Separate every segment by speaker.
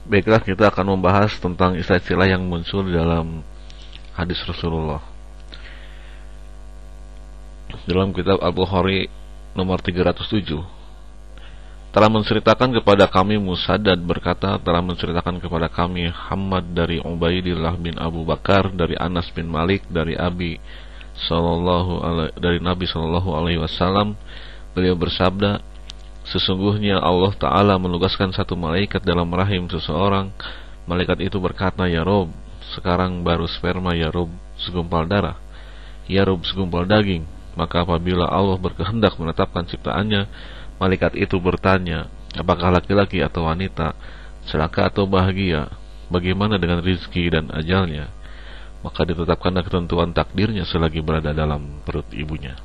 Speaker 1: Baiklah, kita akan membahas tentang istilah-istilah yang muncul dalam hadis Rasulullah. Dalam kitab Al-Bukhari nomor 307, telah menceritakan kepada kami Musaddad berkata, telah menceritakan kepada kami Hamad dari Ubaidillah bin Abu Bakar, dari Anas bin Malik, dari Nabi sallallahu alaihi wasallam, beliau bersabda, sesungguhnya Allah Ta'ala menugaskan satu malaikat dalam rahim seseorang. Malaikat itu berkata, ya Rob, sekarang baru sperma, ya Rob, segumpal darah, ya Rob, segumpal daging. Maka apabila Allah berkehendak menetapkan ciptaannya, malaikat itu bertanya, apakah laki-laki atau wanita, celaka atau bahagia, bagaimana dengan rizki dan ajalnya? Maka ditetapkanlah ketentuan takdirnya selagi berada dalam perut ibunya.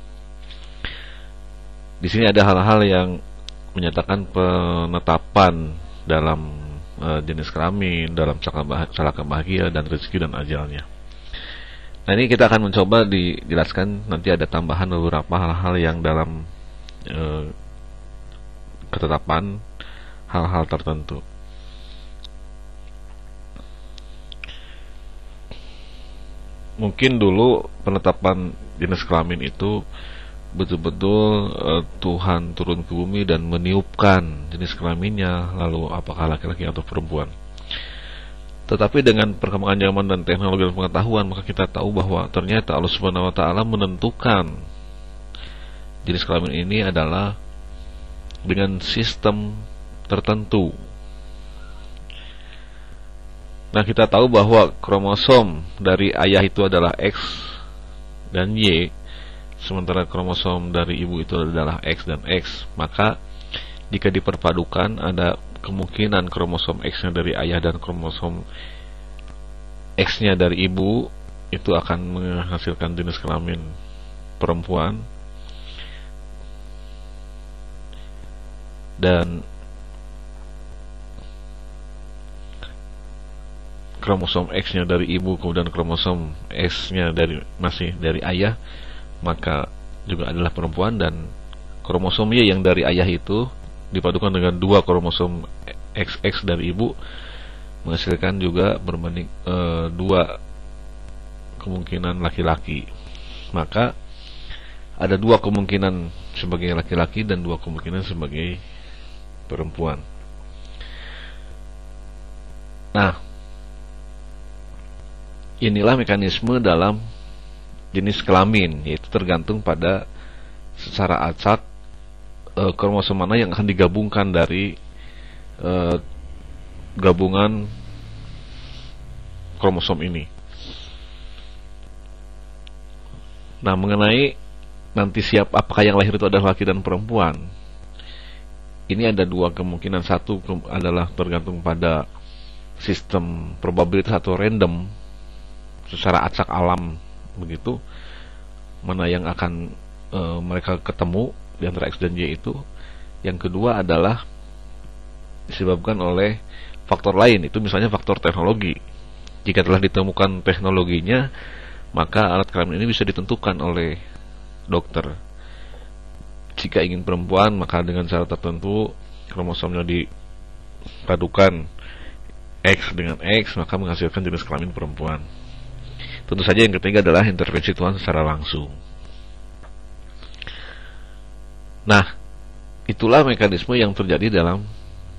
Speaker 1: Di sini ada hal-hal yang menyatakan penetapan dalam jenis kelamin, dalam celaka bahagia, dan rezeki dan ajalnya. Nah, ini kita akan mencoba dijelaskan, nanti ada tambahan beberapa hal-hal yang dalam ketetapan hal-hal tertentu. Mungkin dulu penetapan jenis kelamin itu betul-betul Tuhan turun ke bumi dan meniupkan jenis kelaminnya, lalu apakah laki-laki atau perempuan. Tetapi dengan perkembangan zaman dan teknologi dan pengetahuan, maka kita tahu bahwa ternyata Allah Subhanahu wa Ta'ala menentukan jenis kelamin ini adalah dengan sistem tertentu. Nah, kita tahu bahwa kromosom dari ayah itu adalah X dan Y, sementara kromosom dari ibu itu adalah X dan X. Maka jika diperpadukan, ada kemungkinan kromosom X-nya dari ayah dan kromosom X-nya dari ibu itu akan menghasilkan jenis kelamin perempuan. Dan kromosom X-nya dari ibu kemudian kromosom X-nya masih dari ayah, maka juga adalah perempuan. Dan kromosom Y yang dari ayah itu dipadukan dengan dua kromosom XX dari ibu, menghasilkan juga berbanding dua kemungkinan laki-laki. Maka ada dua kemungkinan sebagai laki-laki dan dua kemungkinan sebagai perempuan. Nah, inilah mekanisme dalam jenis kelamin, yaitu tergantung pada secara acak kromosom mana yang akan digabungkan dari gabungan kromosom ini. Nah, mengenai nanti apakah yang lahir itu adalah laki dan perempuan, ini ada dua kemungkinan. Satu adalah tergantung pada sistem probabilitas atau random, secara acak alam begitu, mana yang akan mereka ketemu di antara X dan Y itu. Yang kedua adalah disebabkan oleh faktor lain, itu misalnya faktor teknologi. Jika telah ditemukan teknologinya, maka alat kelamin ini bisa ditentukan oleh dokter. Jika ingin perempuan, maka dengan cara tertentu kromosomnya dipadukan X dengan X, maka menghasilkan jenis kelamin perempuan. Tentu saja yang ketiga adalah intervensi Tuhan secara langsung. Nah, itulah mekanisme yang terjadi dalam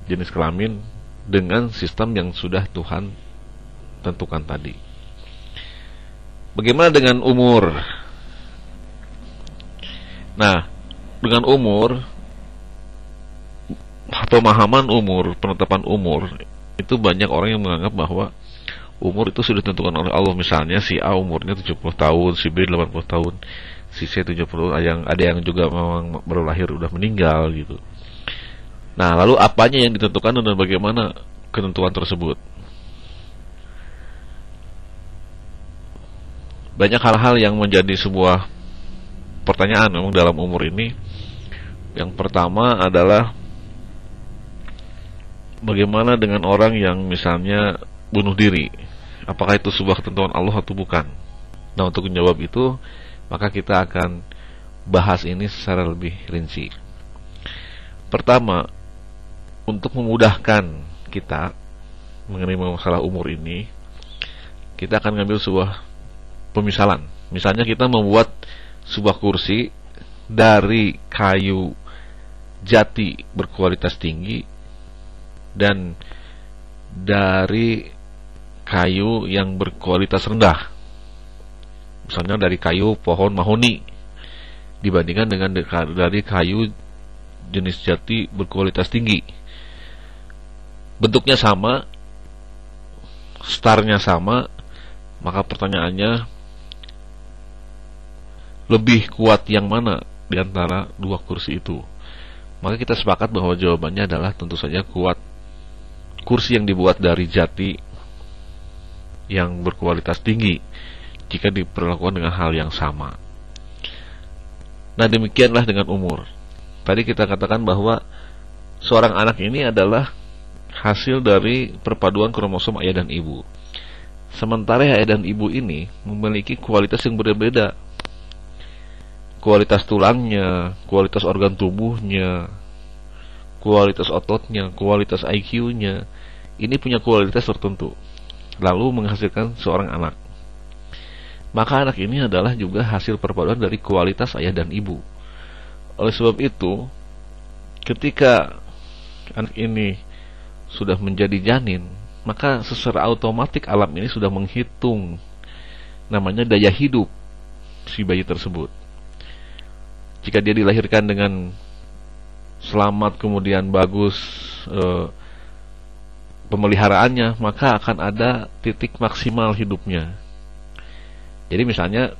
Speaker 1: jenis kelamin dengan sistem yang sudah Tuhan tentukan tadi. Bagaimana dengan umur? Nah, dengan umur atau pemahaman umur, penetapan umur, itu banyak orang yang menganggap bahwa umur itu sudah ditentukan oleh Allah. Misalnya si A umurnya 70 tahun, si B 80 tahun, si C 70, ada yang juga memang baru lahir udah meninggal gitu. Nah, lalu apanya yang ditentukan dan bagaimana ketentuan tersebut? Banyak hal-hal yang menjadi sebuah pertanyaan memang dalam umur ini. Yang pertama adalah bagaimana dengan orang yang misalnya bunuh diri? Apakah itu sebuah ketentuan Allah atau bukan? Nah, untuk menjawab itu, maka kita akan bahas ini secara lebih rinci. Pertama, untuk memudahkan kita, mengenai masalah umur ini, kita akan ngambil sebuah pemisalan. Misalnya kita membuat sebuah kursi dari kayu jati berkualitas tinggi dan dari kayu yang berkualitas rendah. Misalnya dari kayu pohon mahoni dibandingkan dengan dari kayu jenis jati berkualitas tinggi. Bentuknya sama, startnya sama, maka pertanyaannya, lebih kuat yang mana di antara dua kursi itu? Maka kita sepakat bahwa jawabannya adalah tentu saja kuat kursi yang dibuat dari jati yang berkualitas tinggi jika diperlakukan dengan hal yang sama. Nah, demikianlah dengan umur. Tadi kita katakan bahwa seorang anak ini adalah hasil dari perpaduan kromosom ayah dan ibu. Sementara ayah dan ibu ini memiliki kualitas yang berbeda. Kualitas tulangnya, kualitas organ tubuhnya, kualitas ototnya, kualitas IQ-nya, ini punya kualitas tertentu, lalu menghasilkan seorang anak. Maka anak ini adalah juga hasil perpaduan dari kualitas ayah dan ibu. Oleh sebab itu, ketika anak ini sudah menjadi janin, maka secara otomatis alam ini sudah menghitung namanya daya hidup si bayi tersebut. Jika dia dilahirkan dengan selamat, kemudian bagus pemeliharaannya, maka akan ada titik maksimal hidupnya. Jadi misalnya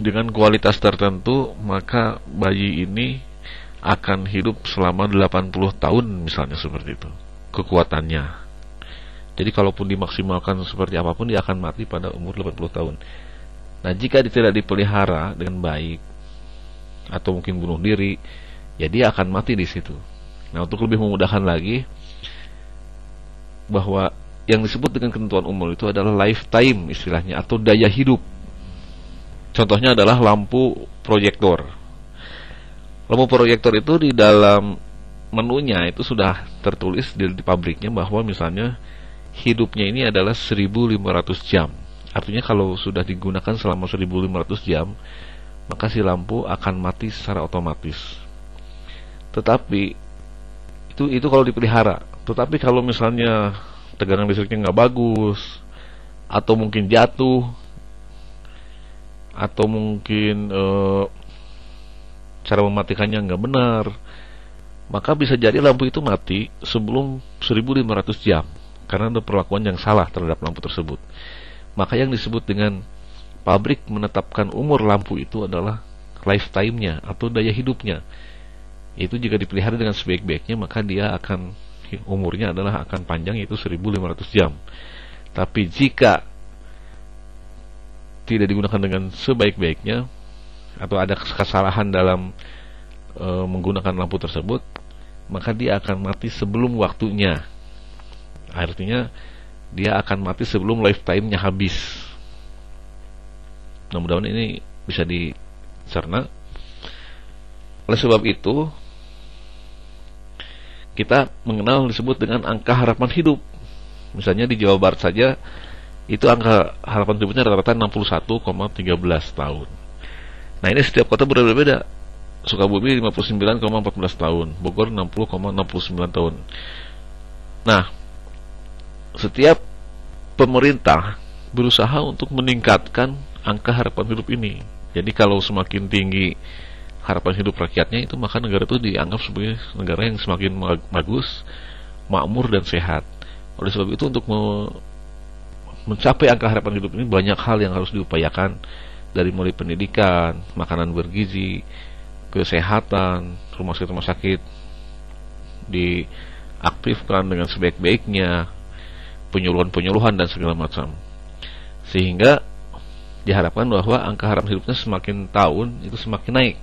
Speaker 1: dengan kualitas tertentu, maka bayi ini akan hidup selama 80 tahun misalnya, seperti itu kekuatannya. Jadi kalaupun dimaksimalkan seperti apapun, dia akan mati pada umur 80 tahun. Nah, jika dia tidak dipelihara dengan baik atau mungkin bunuh diri, ya dia akan mati di situ. Nah, untuk lebih memudahkan lagi, bahwa yang disebut dengan ketentuan umur itu adalah lifetime istilahnya, atau daya hidup. Contohnya adalah lampu proyektor. Lampu proyektor itu di dalam menunya itu sudah tertulis di pabriknya bahwa misalnya hidupnya ini adalah 1500 jam. Artinya kalau sudah digunakan selama 1500 jam, maka si lampu akan mati secara otomatis. Tetapi itu kalau dipelihara. Tetapi kalau misalnya tegangan listriknya nggak bagus, atau mungkin jatuh, atau mungkin cara mematikannya nggak benar, maka bisa jadi lampu itu mati sebelum 1500 jam karena ada perlakuan yang salah terhadap lampu tersebut. Maka yang disebut dengan pabrik menetapkan umur lampu itu adalah lifetime-nya atau daya hidupnya. Itu jika dipelihara dengan sebaik-baiknya, maka dia akan umurnya adalah akan panjang, yaitu 1500 jam. Tapi jika tidak digunakan dengan sebaik-baiknya atau ada kesalahan dalam menggunakan lampu tersebut, maka dia akan mati sebelum waktunya. Artinya dia akan mati sebelum lifetime-nya habis. Nah, mudah-mudahan ini bisa dicerna. Oleh sebab itu, kita mengenal disebut dengan angka harapan hidup. Misalnya di Jawa Barat saja, itu angka harapan hidupnya rata-rata 61,13 tahun. Nah, ini setiap kota berbeda-beda. Sukabumi 59,14 tahun, Bogor 60,69 tahun. Nah, setiap pemerintah berusaha untuk meningkatkan angka harapan hidup ini. Jadi kalau semakin tinggi harapan hidup rakyatnya itu, maka negara itu dianggap sebagai negara yang semakin bagus, makmur dan sehat. Oleh sebab itu, untuk mencapai angka harapan hidup ini banyak hal yang harus diupayakan, dari mulai pendidikan, makanan bergizi, kesehatan, rumah sakit diaktifkan dengan sebaik-baiknya, penyuluhan dan segala macam, sehingga diharapkan bahwa angka harapan hidupnya semakin tahun itu semakin naik.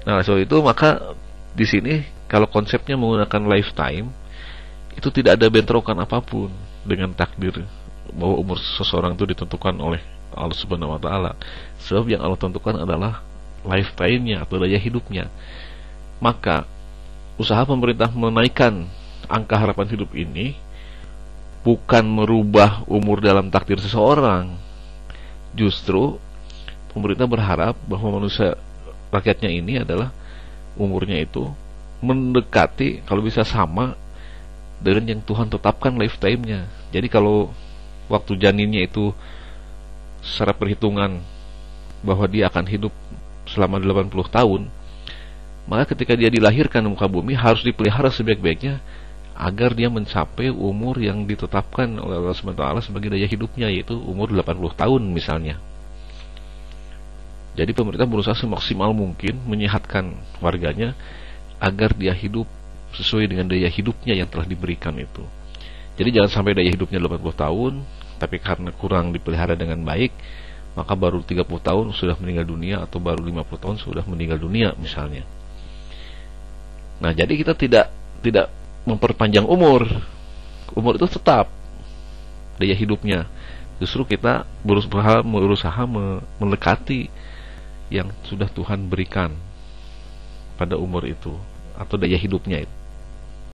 Speaker 1: Nah, soal itu maka di sini kalau konsepnya menggunakan lifetime, itu tidak ada bentrokan apapun dengan takdir bahwa umur seseorang itu ditentukan oleh Allah Subhanahu wa taala. Sebab yang Allah tentukan adalah lifetime-nya atau daya hidupnya. Maka usaha pemerintah menaikkan angka harapan hidup ini bukan merubah umur dalam takdir seseorang. Justru pemerintah berharap bahwa manusia, rakyatnya ini adalah umurnya itu mendekati, kalau bisa sama dengan yang Tuhan tetapkan lifetime-nya. Jadi kalau waktu janinnya itu secara perhitungan bahwa dia akan hidup selama 80 tahun, maka ketika dia dilahirkan di muka bumi harus dipelihara sebaik-baiknya agar dia mencapai umur yang ditetapkan oleh Allah SWT sebagai daya hidupnya, yaitu umur 80 tahun misalnya. Jadi pemerintah berusaha semaksimal mungkin menyehatkan warganya agar dia hidup sesuai dengan daya hidupnya yang telah diberikan itu. Jadi jangan sampai daya hidupnya 80 tahun, tapi karena kurang dipelihara dengan baik, maka baru 30 tahun sudah meninggal dunia, atau baru 50 tahun sudah meninggal dunia misalnya. Nah, jadi kita tidak memperpanjang umur. Umur itu tetap daya hidupnya. Justru kita berusaha mendekati yang sudah Tuhan berikan pada umur itu, atau daya hidupnya itu.